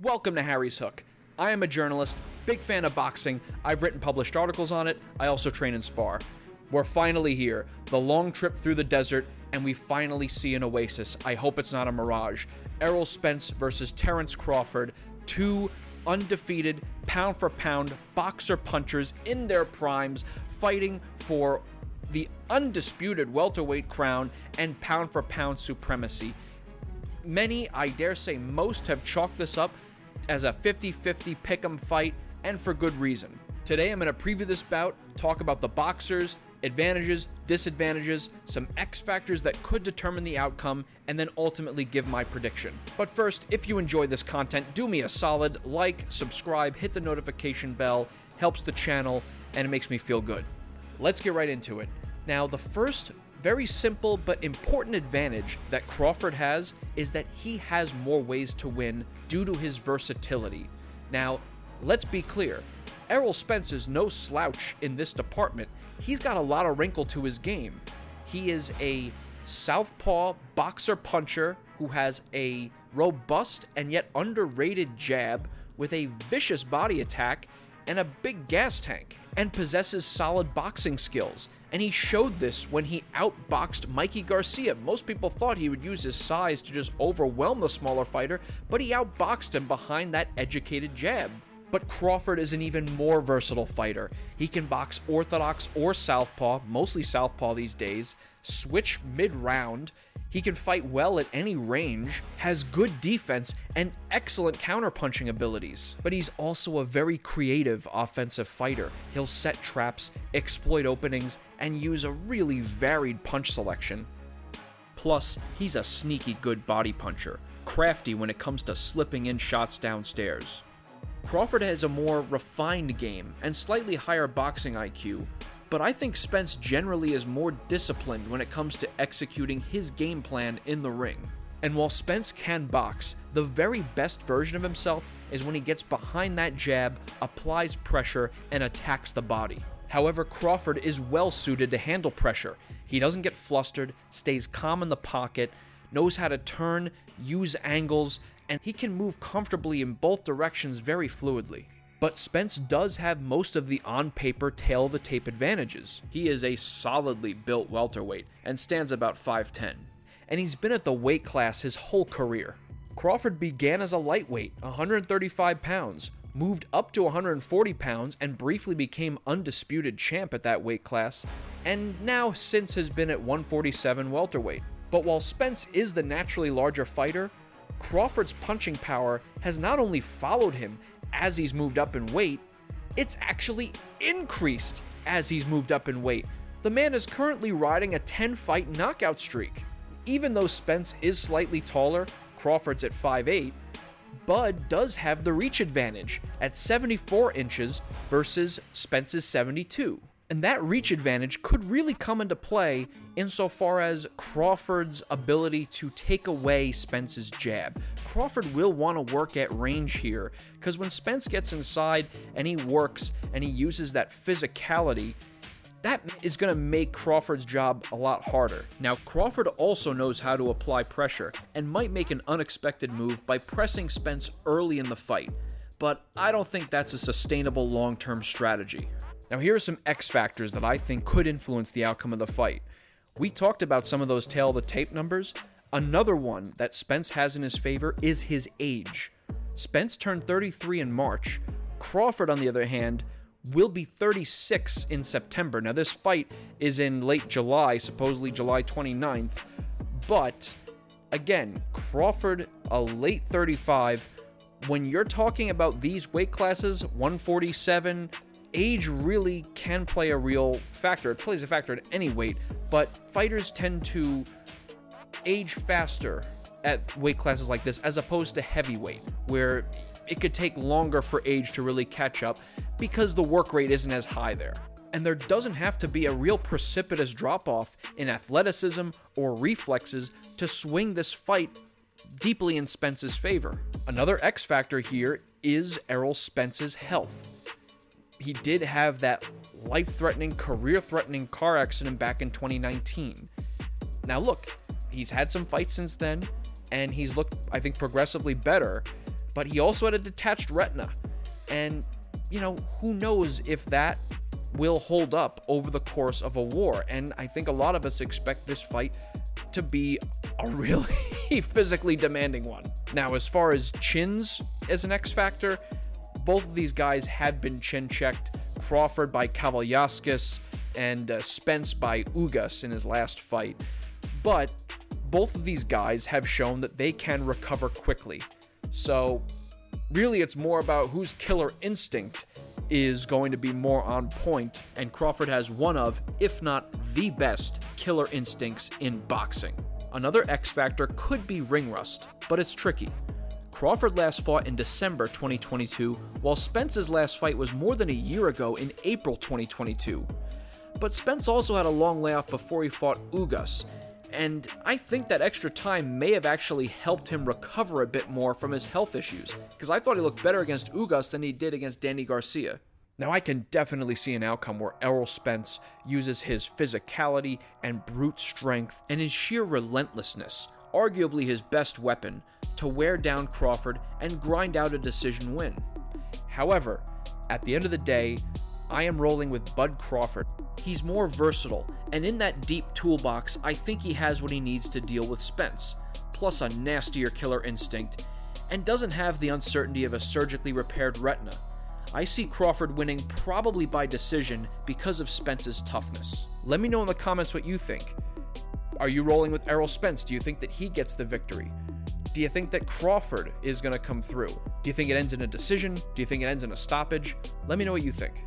Welcome to Harry's Hook. I am a journalist, big fan of boxing. I've written published articles on it. I also train and spar. We're finally here. The long trip through the desert, and we finally see an oasis. I hope it's not a mirage. Errol Spence versus Terence Crawford, two undefeated, pound-for-pound boxer punchers in their primes, fighting for the undisputed welterweight crown and pound-for-pound supremacy. Many, I dare say most, have chalked this up as a 50-50 pick'em fight, and for good reason. Today I'm going to preview this bout, talk about the boxers, advantages, disadvantages, some X factors that could determine the outcome, and then ultimately give my prediction. But first, if you enjoy this content, do me a solid, like, subscribe, hit the notification bell, helps the channel, and it makes me feel good. Let's get right into it. Now, the first very simple but important advantage that Crawford has is that he has more ways to win due to his versatility. Now, let's be clear. Errol Spence is no slouch in this department. He's got a lot of wrinkle to his game. He is a southpaw boxer puncher who has a robust and yet underrated jab with a vicious body attack and a big gas tank, and possesses solid boxing skills. And he showed this when he outboxed Mikey Garcia. Most people thought he would use his size to just overwhelm the smaller fighter, but he outboxed him behind that educated jab. But Crawford is an even more versatile fighter. He can box orthodox or southpaw, mostly southpaw these days, switch mid-round. He can fight well at any range, has good defense, and excellent counterpunching abilities. But he's also a very creative offensive fighter. He'll set traps, exploit openings, and use a really varied punch selection. Plus, he's a sneaky good body puncher, crafty when it comes to slipping in shots downstairs. Crawford has a more refined game and slightly higher boxing IQ, but I think Spence generally is more disciplined when it comes to executing his game plan in the ring. And while Spence can box, the very best version of himself is when he gets behind that jab, applies pressure, and attacks the body. However, Crawford is well suited to handle pressure. He doesn't get flustered, stays calm in the pocket, knows how to turn, use angles, and he can move comfortably in both directions very fluidly. But Spence does have most of the on-paper tail-of-the-tape advantages. He is a solidly built welterweight and stands about 5'10", and he's been at the weight class his whole career. Crawford began as a lightweight, 135 pounds, moved up to 140 pounds, and briefly became undisputed champ at that weight class, and now since has been at 147 welterweight. But while Spence is the naturally larger fighter, Crawford's punching power has not only followed him as he's moved up in weight, it's actually increased as he's moved up in weight. The man is currently riding a 10-fight knockout streak. Even though Spence is slightly taller, Crawford's at 5'8", Bud does have the reach advantage at 74 inches versus Spence's 72. And that reach advantage could really come into play insofar as Crawford's ability to take away Spence's jab. Crawford will want to work at range here, because when Spence gets inside and he works and he uses that physicality, that is going to make Crawford's job a lot harder. Now, Crawford also knows how to apply pressure and might make an unexpected move by pressing Spence early in the fight, but I don't think that's a sustainable long-term strategy. Now, here are some X factors that I think could influence the outcome of the fight. We talked about some of those tail-of-the-tape numbers. Another one that Spence has in his favor is his age. Spence turned 33 in March. Crawford, on the other hand, will be 36 in September. Now, this fight is in late July, supposedly July 29th. But, again, Crawford, a late 35. When you're talking about these weight classes, 147, age really can play a real factor. It plays a factor at any weight, but fighters tend to age faster at weight classes like this as opposed to heavyweight, where it could take longer for age to really catch up because the work rate isn't as high there. And there doesn't have to be a real precipitous drop-off in athleticism or reflexes to swing this fight deeply in Spence's favor. Another X factor here is Errol Spence's health. He did have that life-threatening, career-threatening car accident back in 2019. Now look, he's had some fights since then, and he's looked, I think, progressively better, but he also had a detached retina. And, who knows if that will hold up over the course of a war. And I think a lot of us expect this fight to be a really physically demanding one. Now, as far as chins as an X factor, both of these guys have been chin checked. Crawford by Kavaliauskas and Spence by Ugas in his last fight. But both of these guys have shown that they can recover quickly. So really, it's more about whose killer instinct is going to be more on point, and Crawford has one of, if not the best, killer instincts in boxing. Another X factor could be ring rust, but it's tricky. Crawford last fought in December 2022, while Spence's last fight was more than a year ago in April 2022. But Spence also had a long layoff before he fought Ugas, and I think that extra time may have actually helped him recover a bit more from his health issues, because I thought he looked better against Ugas than he did against Danny Garcia. Now, I can definitely see an outcome where Errol Spence uses his physicality and brute strength and his sheer relentlessness, arguably his best weapon, to wear down Crawford and grind out a decision win. However, at the end of the day, I am rolling with Bud Crawford. He's more versatile, and in that deep toolbox, I think he has what he needs to deal with Spence, plus a nastier killer instinct, and doesn't have the uncertainty of a surgically repaired retina. I see Crawford winning probably by decision because of Spence's toughness. Let me know in the comments what you think. Are you rolling with Errol Spence? Do you think that he gets the victory? Do you think that Crawford is going to come through? Do you think it ends in a decision? Do you think it ends in a stoppage? Let me know what you think.